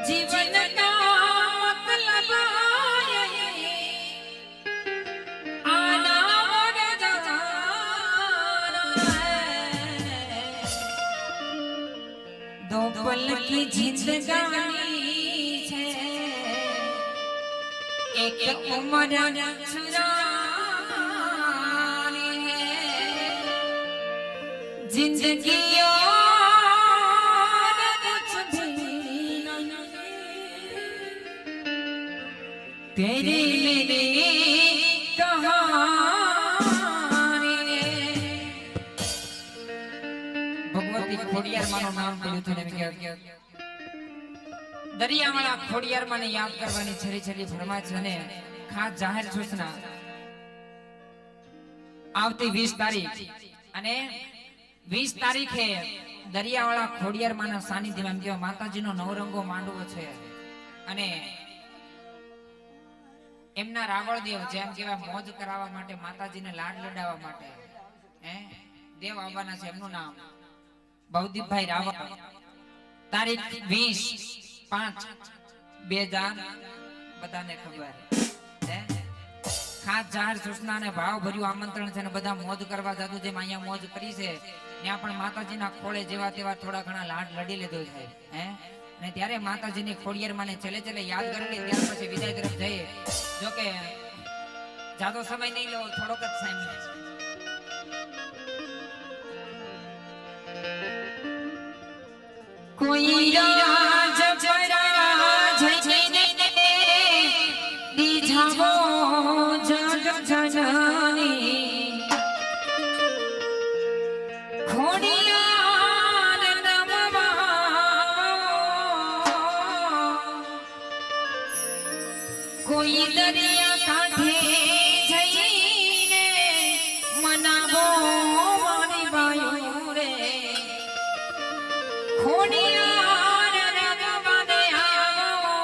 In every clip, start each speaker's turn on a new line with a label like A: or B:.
A: जीवन का मतलब आना और जाना है। दो पल की जिंदगानी है, एक उम्र छुरानी है। जिंदगी तेरी मेरी कहानी भगवती खोडियार मानो नाम પડ્યું છે ને કે દરિયાવાળા ખોડિયાર માને યાદ કરવાની છરી છરી ફરમાય છે ને ખાસ જાહેર સૂચના આવતી 20 તારીખ અને 20 તારીખે દરિયાવાળા ખોડિયાર માના સાનિધ્યમાં કેવા માતાજીનો નવરંગો માંડવો છે અને એમના રાવળદેવ જેમ કેવા મોજ કરાવવા માટે માતાજીને લાડ લડાવવા માટે દેવ આવવાના છે. એમનું નામ ભવદીપભાઈ રાવળ. તારીખ 20/5/2000 બધાને ખબર ખાસ જાહેર સૂચના અને ભાવ ભર્યું આમંત્રણ છે ને બધા મોજ કરવા જાતું જેમ અહીંયા મોજ કરી છે ત્યાં પણ માતાજીના ખોળે જેવા તેવા થોડા ઘણા લાડ લડી લીધો છે અને ત્યારે માતાજીની ખોડિયાર માને છેલ્લે છેલ્લે યાદ કરી લે ત્યાર પછી વિદાય તરફ જઈએ. જો કે જાદો સમય નહીં લો, થોડોક જ સમય. કોઈ રાજ પરાજ જઈને દીજાવો જગ જનની ખોડિયાર કોઈ દરિયા કાંઠે જઈને મનાવો મારી બાયો રે ખોડિયાર રગવાને આવો.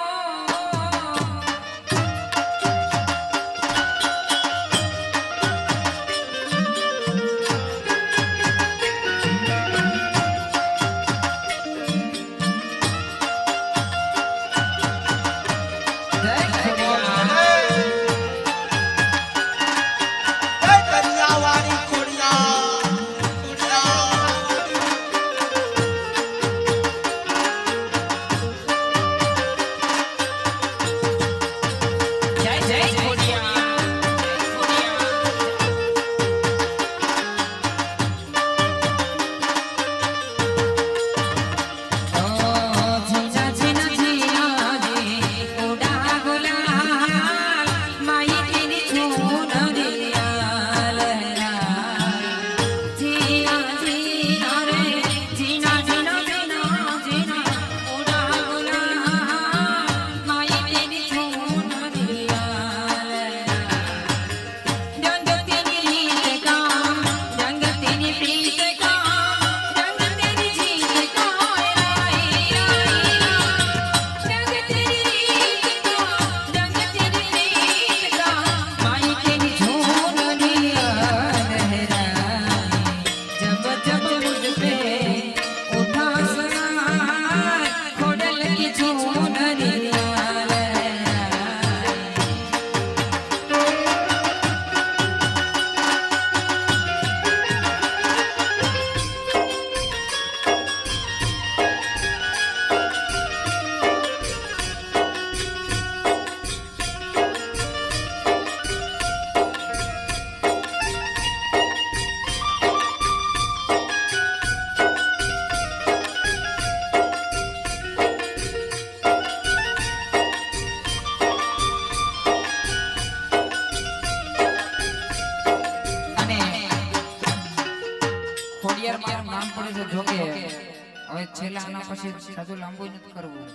A: હવે છેલ્લા આના પછી સાદું લાંબુ નથી કરવું.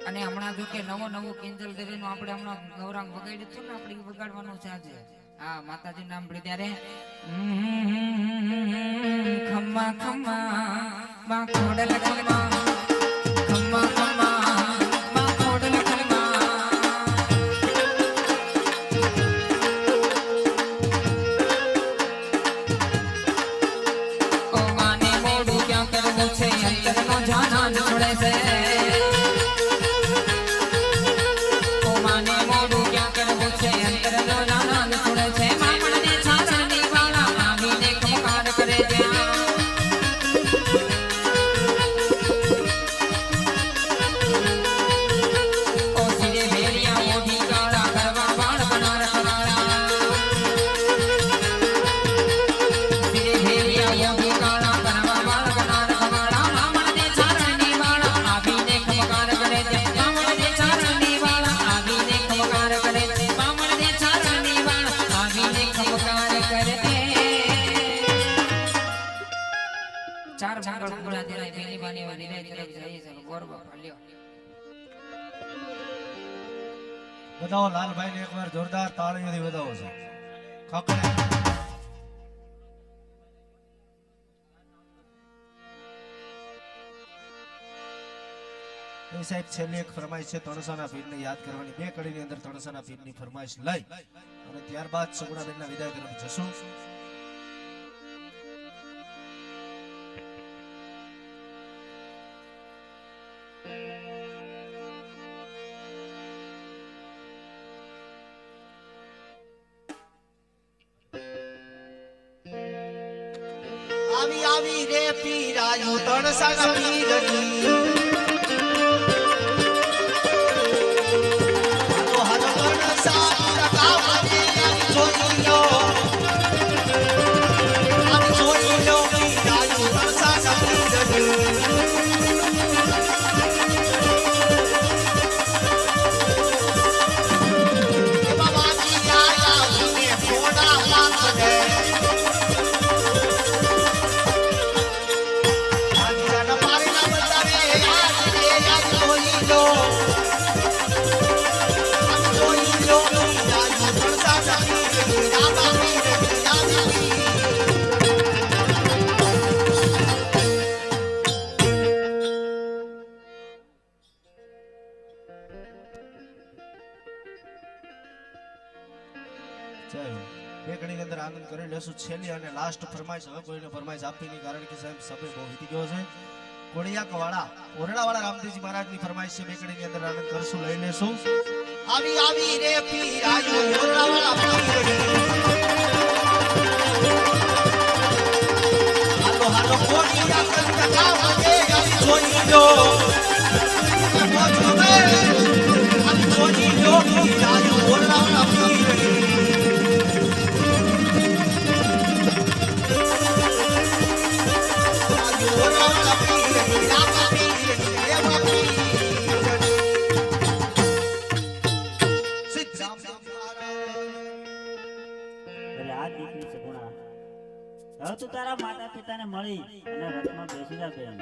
A: અને હમણાં જો કે નવો કિંજલ દેવીનું આપણે હમણાં ગૌરાંગ વગાડ્યું હતું ને, આપણે વગાડવાનું છે આજે. હા, માતાજી નામ પડ્યું ત્યારે ખમ્મા ખમ્મા માં ખોડલ ખમ્મા ખમ્મા ખમ્મા માં ખોડલ ખમ્મા ઓ માને મોડું ક્યાં કરવું છે અંતરનો જાના છોડે છે ચાર મંગળ પૂરા થયા પહેલી બાની વિદાય તરફ જઈએ છે ગોર બાપા લ્યો
B: બધાઓ લાલભાઈ ને એકવાર જોરદાર તાળીઓથી વધાવો છે ખકડે એ સાહેબ છેલ્લી એક ફરમાઈશ છે તણસાના પીરને યાદ કરવાની બે કડીની અંદર તણસાના પીરની ફરમાઈશ લઈ અને ત્યારબાદ સગુણાબેનના વિદાય તરફ જશું
C: આવી આવી રે પીરાયું તણસાના પીરની
B: બે ઘડીની અંદર આનંદ કરી લેશું છેલ્લી અને લાસ્ટ ફરમાઈશ હવે કોઈને ફરમાઈશ આપી નહીં કારણ કે સાહેબ સમય બહુ વીતી ગયો છે કોડિયાકવાળા ઓરડાવાળા રામદેવજી મહારાજની ફરમાઈશ છે બે ઘડીની અંદર આનંદ કરશું લઈ લેશું
C: આવી આવી રે પીરાયું ઓરડાવાળા પીરની હાલો હાલો કોડિયા કંઠ ગાવાગે આવી જોઈ લો મોજો મે આવી જોઈ લો પીરાયું ઓરડાવાળા પીરની
D: હવે તું તારા માતા પિતાને મળી અને રથમાં બેસી જા બેન